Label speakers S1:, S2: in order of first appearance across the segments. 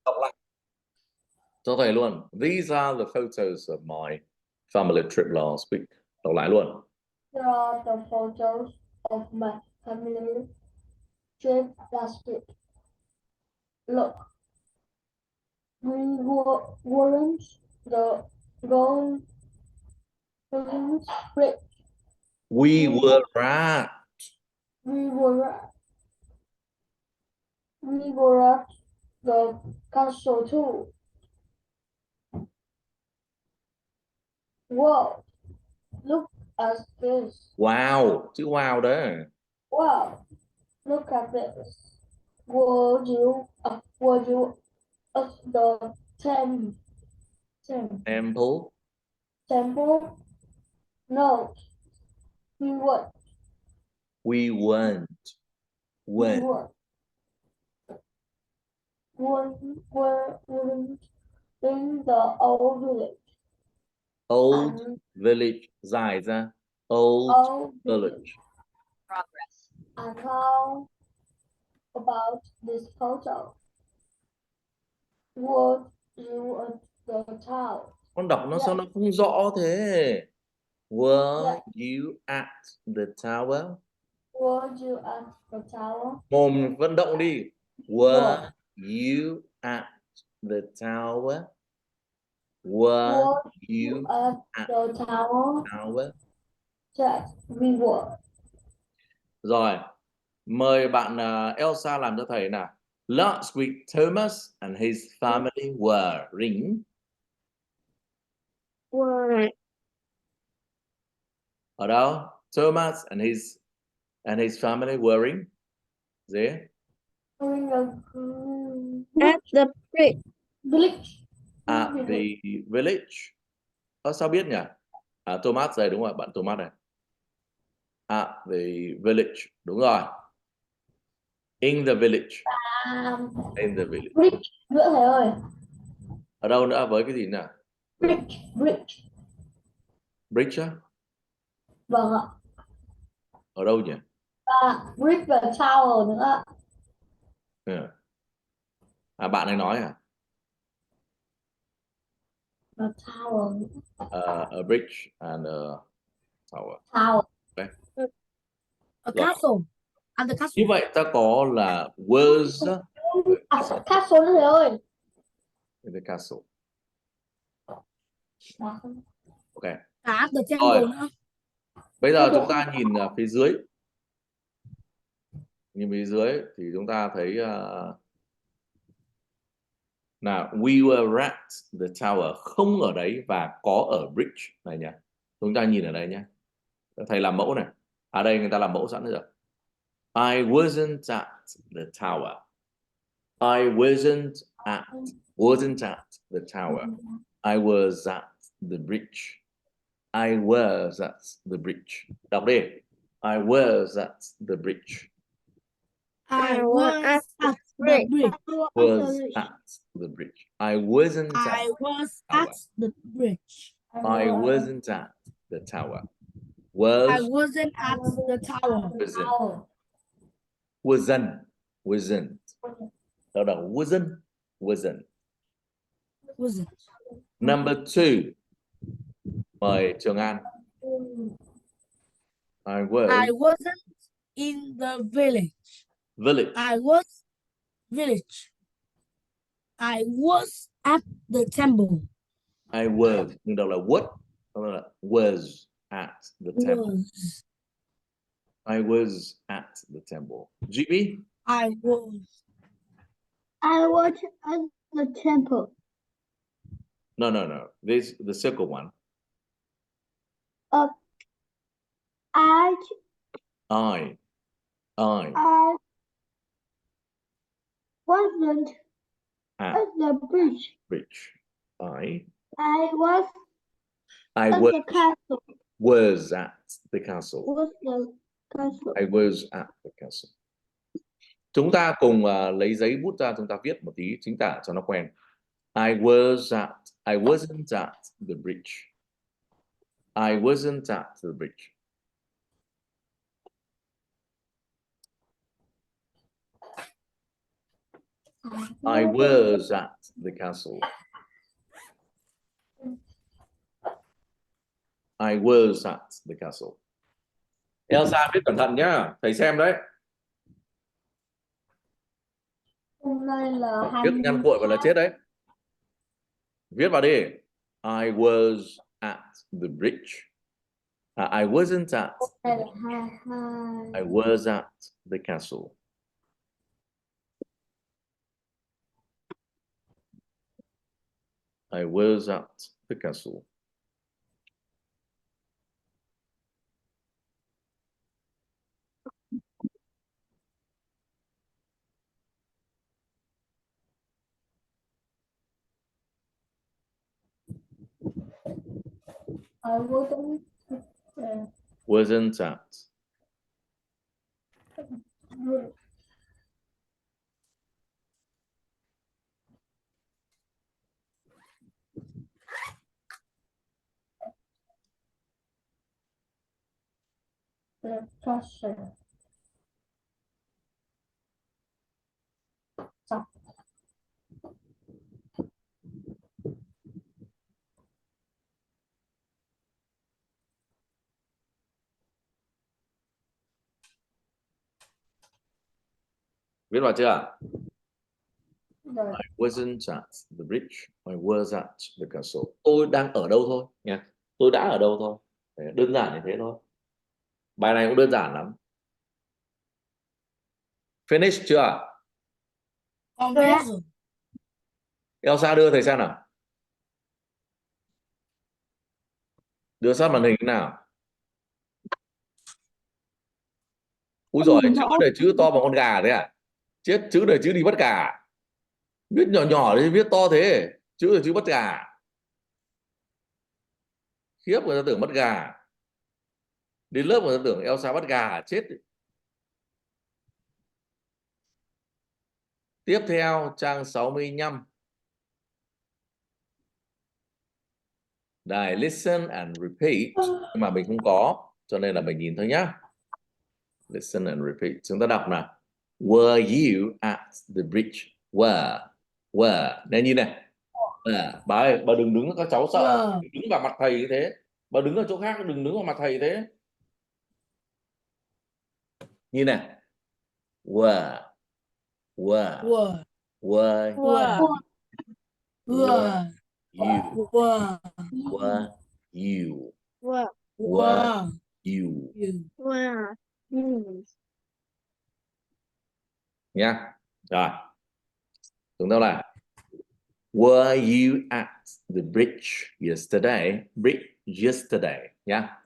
S1: Đọc lại cho thầy luôn. These are the photos of my family trip last week. Đọc lại luôn.
S2: Here are the photos of my family trip last week. Look, we weren't the Golden Bridge.
S1: We were at.
S2: We were at the castle too. Whoa, look at this.
S1: Wow, chữ wow đấy.
S2: Wow, look at this. Were you at the
S1: Temple.
S2: temple? No, we weren't.
S1: We went. Went.
S2: Weren't in the old village.
S1: Old village. Dài ra. Old village.
S2: Progress. And how about this photo? Were you at the town?
S1: Con đọc nó sao nó không rõ thế? Were you at the tower?
S2: Were you at the tower?
S1: Mồm vận động đi. Were you at the tower? Were you
S2: at the tower? Yes, we were.
S1: Rồi, mời bạn Elsa làm cho thầy nào. Last week, Thomas and his family were ring. Ở đâu? Thomas and his family were in. Gì?
S2: At the village.
S1: At the village. Sao biết nhỉ? Thomas đây, đúng rồi, bạn Thomas này. At the village, đúng rồi. In the village. In the village.
S2: Bridge nữa thầy ơi.
S1: Ở đâu nữa, với cái gì nào?
S2: Bridge.
S1: Bridge á?
S2: Vâng ạ.
S1: Ở đâu nhỉ?
S2: Bridge và tower nữa.
S1: Bạn ấy nói à?
S2: A tower.
S1: A bridge and a tower. Okay.
S2: A castle. And the castle.
S1: Như vậy ta có là was.
S2: Castle nữa thầy ơi.
S1: In the castle. Ok.
S2: The temple nữa.
S1: Bây giờ chúng ta nhìn phía dưới. Nhìn phía dưới thì chúng ta thấy nào, we were at the tower, không ở đấy và có ở bridge này nhé. Chúng ta nhìn ở đây nhé. Thầy làm mẫu này. Ở đây người ta làm mẫu sẵn rồi. I wasn't at the tower. I wasn't at the tower. I was at the bridge. I was at the bridge. Đọc đi. I was at the bridge.
S2: I was at the bridge.
S1: Was at the bridge. I wasn't at
S2: I was at the bridge.
S1: I wasn't at the tower.
S2: I wasn't at the tower.
S1: Wasn't. Đó là wasn't. Number 2. Mời Trường An. I
S2: wasn't in the village. I was at the temple.
S1: I was. Nhưng đâu là what? Đó là was at the temple. I was at the temple. GB?
S2: I was at the temple.
S1: No. This the circle one.
S2: I wasn't at the bridge.
S1: I
S2: was the castle.
S1: Was at the castle. I was at the castle. Chúng ta cùng lấy giấy bút ra, chúng ta viết một tí chính tả cho nó quen. I wasn't at the bridge. I wasn't at the bridge. I was at the castle. I was at the castle. Elsa viết cẩn thận nhá, thầy xem đấy.
S2: Hôm nay là
S1: Viết nhăn cuội và là chết đấy. Viết vào đi. I was at the bridge. I wasn't at.
S2: Hôm nay là 22.
S1: I was at the castle. I was at the castle.
S2: I
S1: Wasn't at.
S2: the castle. Xong.
S1: Viết vào chưa?
S2: Rồi.
S1: I wasn't at the bridge. I was at the castle. Tôi đang ở đâu thôi nha. Tôi đã ở đâu thôi. Đơn giản như thế thôi. Bài này cũng đơn giản lắm. Finish chưa?
S3: Con biết rồi.
S1: Elsa đưa thầy xem nào. Đưa sát màn hình thế nào. Úi giời, chữ này chữ to bằng con gà thế à? Chết, chữ này chữ đi bắt gà. Viết nhỏ nhỏ thì viết to thế. Chữ là chữ bắt gà. Khiếp, người ta tưởng bắt gà. Đến lớp người ta tưởng Elsa bắt gà. Chết. Tiếp theo trang 65. Đây, listen and repeat. Nhưng mà mình không có, cho nên là mình nhìn thôi nhá. Listen and repeat. Chúng ta đọc nào. Were you at the bridge? Were. Đây nhìn này. Bà ơi, bà đừng đứng, các cháu sợ. Đừng đứng vào mặt thầy như thế. Bà đứng ở chỗ khác, đừng đứng vào mặt thầy thế. Nhìn này. Were you. Were you. Nha. Rồi. Chúng ta là were you at the bridge yesterday? Bridge yesterday. Nha.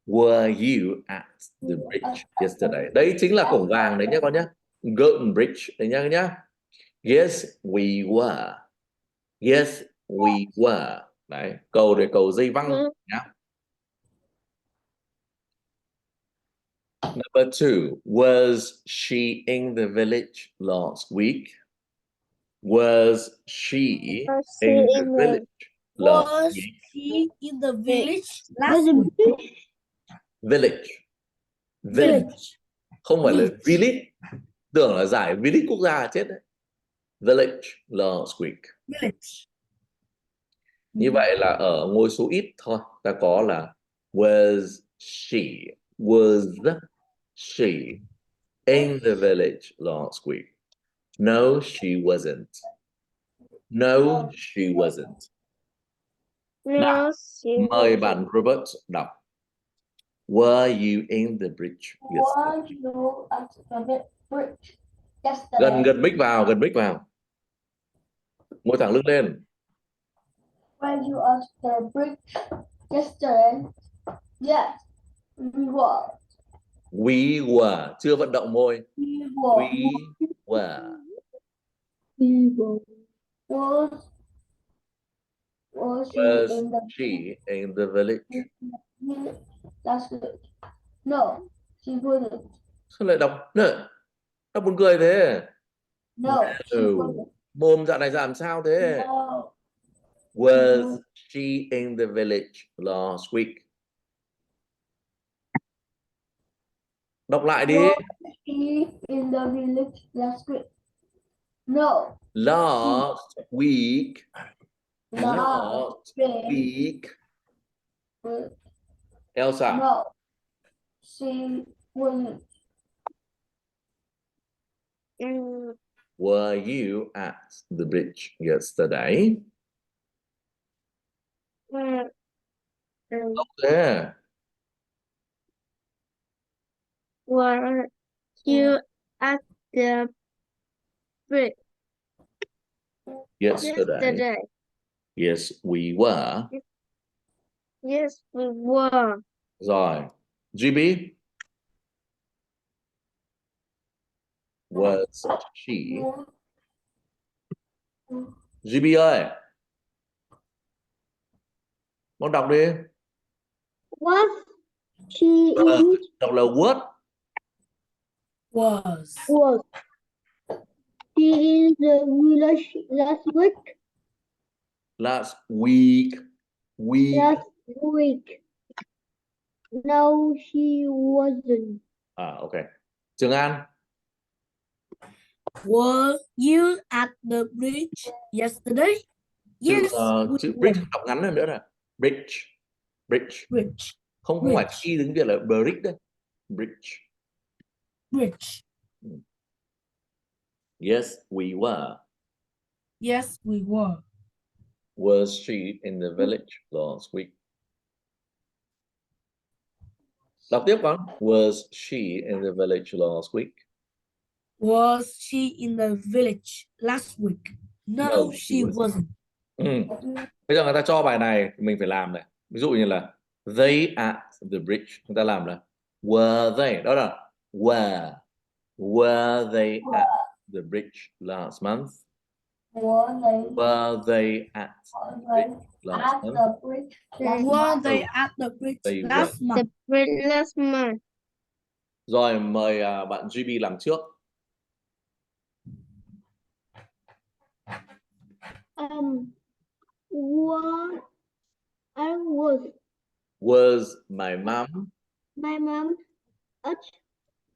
S1: Were you at the bridge yesterday? Đấy chính là cổng vàng đấy nhá con nhá. Golden Bridge đấy nhá. Yes, we were. Yes, we were. Đấy, cầu để cầu dây văng nhá. Number 2, was she in the village last week? Was she in the village last week?
S3: She in the village last week?
S1: Village. Không phải là village. Tưởng là giải village quốc gia chết đấy. Village last week.
S3: Village.
S1: Như vậy là ở ngôi số ít thôi. Ta có là was she in the village last week? No, she wasn't. No, she wasn't. Nào, mời bạn Robert đọc. Were you in the bridge yesterday?
S2: Were you at the bridge yesterday?
S1: Gần mic vào. Ngồi thẳng lưng lên.
S2: Were you at the bridge yesterday? Yes, we were.
S1: We were. Chưa vận động môi.
S2: We were.
S1: We were.
S2: Was
S1: she in the village?
S2: That's good. No, she wouldn't.
S1: Sao lại đọc? Đọc buồn cười thế.
S2: No, she wouldn't.
S1: Mồm dạo này làm sao thế?
S2: No.
S1: Was she in the village last week? Đọc lại đi.
S2: Was she in the village last week? No,
S1: Last week.
S2: Last
S1: Week. Elsa.
S2: No. She was.
S1: Were you at the bridge yesterday? Okay.
S4: Were you at the bridge
S1: Yesterday. Yes, we were.
S4: Yes, we were.
S1: Rồi. GB. Was she? GB ơi. Con đọc đi.
S4: Was she in
S1: Đọc là what?
S3: Was.
S4: was she in the village last week?
S1: Last week.
S4: Last week. No, she wasn't.
S1: Ok. Trường An.
S3: Were you at the bridge yesterday? Yes, we
S1: Chữ
S3: were.
S1: bridge đọc ngắn hơn nữa là bridge. Bridge.
S3: Bridge.
S1: Không phải y tiếng Việt là bridge đấy. Bridge.
S3: Bridge.
S1: Yes, we were.
S3: Yes, we were.
S1: Was she in the village last week? Đọc tiếp con. Was she in the village last week?
S3: Was she in the village last week? No, she wasn't.
S1: Bây giờ người ta cho bài này thì mình phải làm này. Ví dụ như là they at the bridge, chúng ta làm là were they, đó là were they at the bridge last month? Were they at the bridge last month?
S3: Were they at the bridge
S1: They
S3: last
S1: were.
S3: month?
S4: The bridge last month.
S1: Rồi mời bạn GB làm trước.
S4: What I
S1: Was my mom
S4: at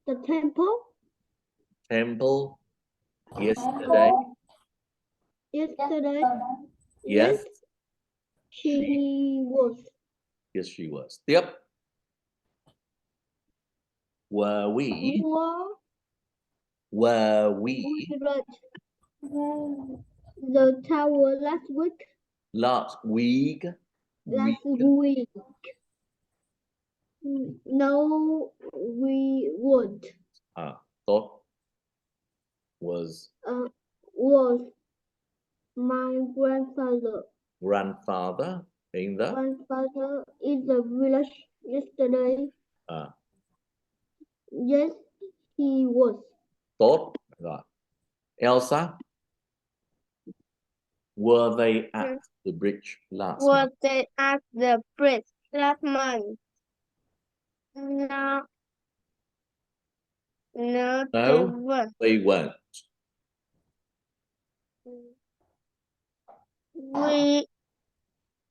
S4: the temple
S1: yesterday?
S4: yesterday?
S1: Yes.
S4: She was.
S1: Yes, she was. Tiếp. Were we
S4: At the tower last week?
S1: last week?
S4: No, we would.
S1: Tốt. Was
S4: My
S1: grandfather in
S4: the village yesterday? Yes, he was.
S1: Tốt. Rồi. Elsa. Were they at the bridge last month?
S4: Were they at the bridge last month? No. No, they weren't.
S1: They weren't.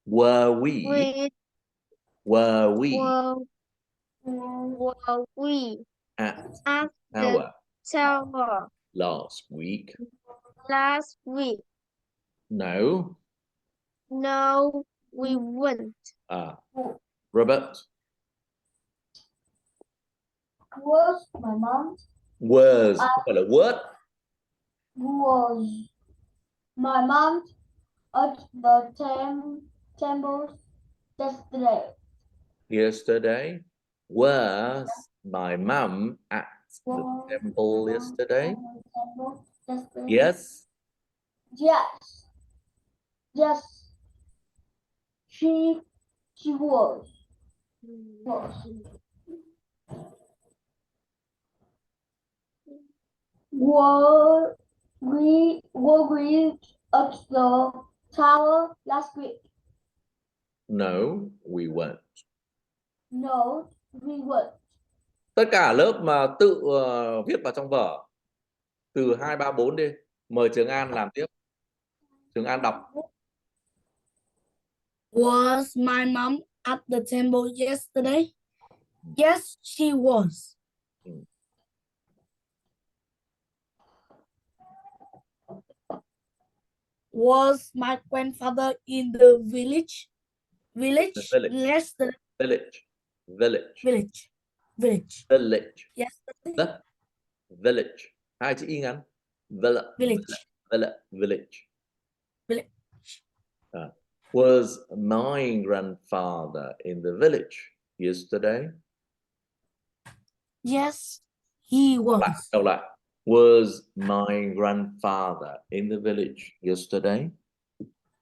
S1: Were we at
S4: the tower
S1: last week? No.
S4: No, we weren't.
S1: Robert.
S2: Was my mom?
S1: Was không phải là what?
S2: Was my mom at the temple yesterday?
S1: Yesterday. Was my mom at the temple yesterday? Yes.
S2: Yes. Yes. She was. Were we at the tower last week?
S1: No, we weren't.
S2: No, we weren't.
S1: Tất cả lớp mà tự viết vào trong vở từ 2, 3, 4 đi. Mời Trường An làm tiếp. Trường An đọc.
S3: Was my mom at the temple yesterday? Yes, she was. Was my grandfather in the village?
S1: The village.
S3: Yesterday.
S1: Village. Village.
S3: Village. Village.
S1: Village.
S3: Yesterday.
S1: The village. Hai chữ y ngắn. Village.
S3: Village.
S1: Village.
S3: Village.
S1: Was my grandfather in the village yesterday?
S3: Yes, he was.
S1: Đọc lại. Was my grandfather in the village yesterday?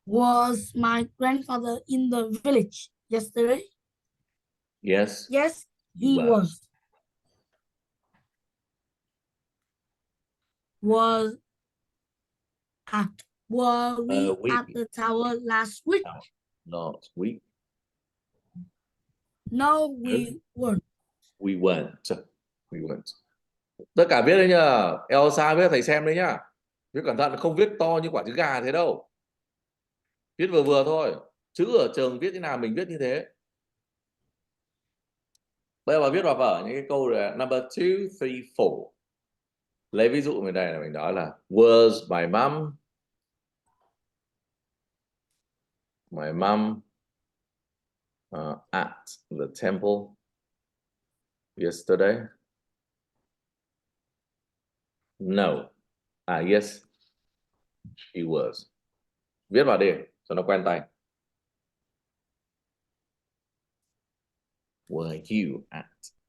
S3: Was my grandfather in the village yesterday?
S1: Yes.
S3: Yes, he was. Were we at the tower last week?
S1: Not week.
S3: No, we weren't.
S1: We went. Tất cả viết đấy nhá. Elsa viết thầy xem đấy nhá. Viết cẩn thận, không viết to như quả trứng gà thế đâu. Viết vừa vừa thôi. Chữ ở trường viết thế nào mình viết như thế. Bây giờ bà viết vào vở những cái câu là number 2, 3, 4. Lấy ví dụ bên đây là mình nói là was my mom at the temple yesterday? No. Yes, she was. Viết vào đi cho nó quen tay. Were you at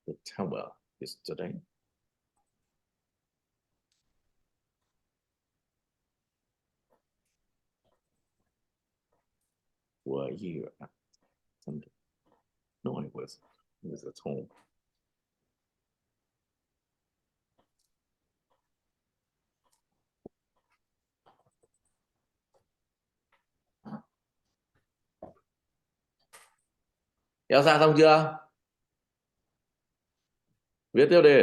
S1: the tower yesterday? Were you at Sunday? No, I was. I was at home. Kéo ra xong chưa? Viết tiếp đi.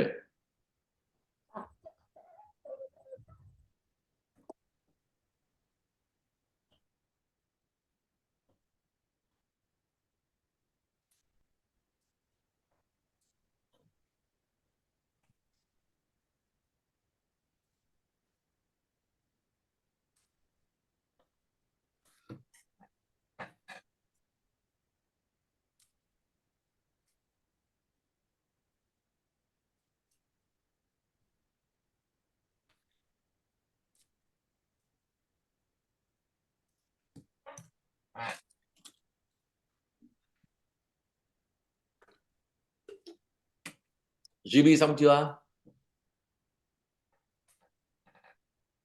S1: GB xong chưa?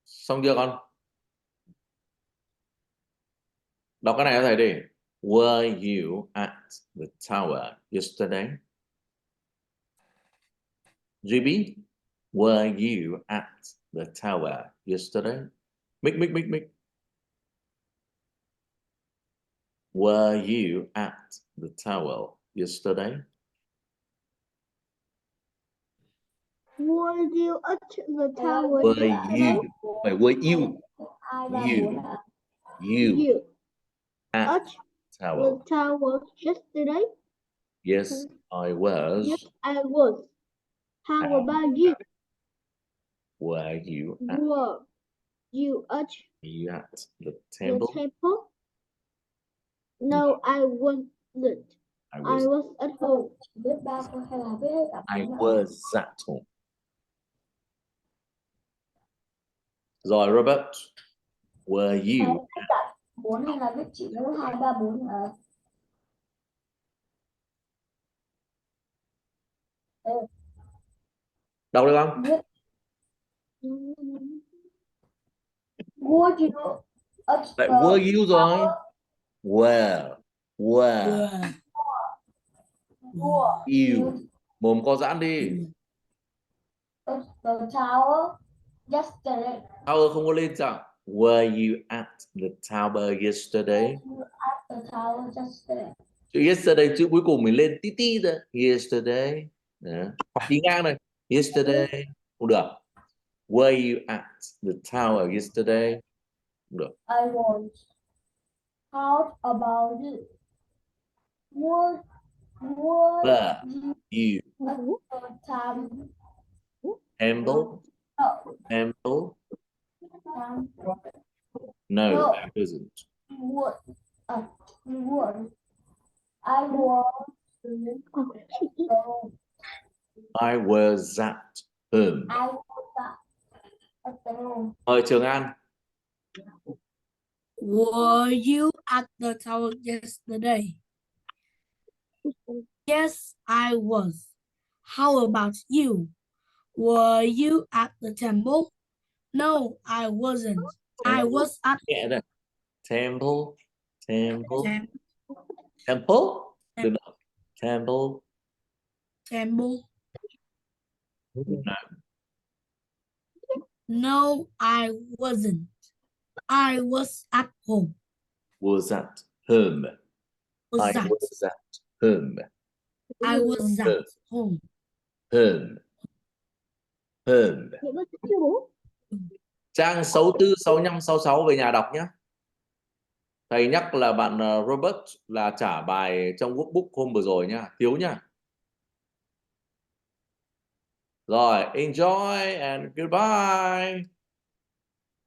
S1: Xong chưa con? Đọc cái này cho thầy đi. Were you at the tower yesterday? GB, were you at the tower yesterday? Mic. Were you at the tower yesterday?
S4: Were you at the tower
S1: Were
S4: yesterday?
S1: you? Phải were you? You at
S4: At
S1: tower.
S4: the tower yesterday?
S1: Yes, I was.
S4: Yes, I was. How about you?
S1: Were you at
S4: Were you at
S1: the
S4: the
S1: temple?
S4: temple? No, I wasn't.
S1: I
S4: I
S1: was.
S4: was at home.
S2: Biết ba câu hay là biết hết cả
S1: I
S2: bốn ạ?
S1: was at home. Rồi Robert, were you?
S2: Biết cả bốn hay là biết chỉ có 2, 3, 4 là
S1: Đọc được không?
S2: biết. Were you at
S1: Lại
S2: the
S1: were you rồi.
S2: tower?
S1: Were
S3: Were
S2: Were
S1: you. Mồm co giãn đi.
S2: at the tower yesterday?
S1: Tower không có lên sao? Were you at the tower yesterday?
S2: Were you at the tower yesterday?
S1: Chữ yesterday chữ cuối cùng mình lên tí tí ra. Yesterday. Đó. Hoặc đi ngang này. Yesterday. Không được. Were you at the tower yesterday? Không được.
S2: I was. How about you? Were
S1: Were
S2: you
S1: you
S2: at the time?
S1: temple?
S2: No.
S1: Temple?
S2: Time.
S1: No,
S2: No.
S1: I wasn't.
S2: Would. Would. I was.
S1: I was at home.
S2: I was at the home.
S1: Mời Trường An.
S3: Were you at the tower yesterday? Yes, I was. How about you? Were you at the temple? No, I wasn't. I was at
S1: Nhẹ đây. Temple. Temple.
S3: tem-
S1: Temple. Được không? Temple.
S3: temple.
S1: Nào.
S3: No, I wasn't. I was at home.
S1: Was at home.
S3: Was
S1: I
S3: at.
S1: was at home.
S3: I was at home.
S1: Home. Home. Trang 64, 65, 66 về nhà đọc nhé. Thầy nhắc là bạn Robert là trả bài trong workbook hôm vừa rồi nhá, thiếu nhá. Rồi, enjoy and goodbye.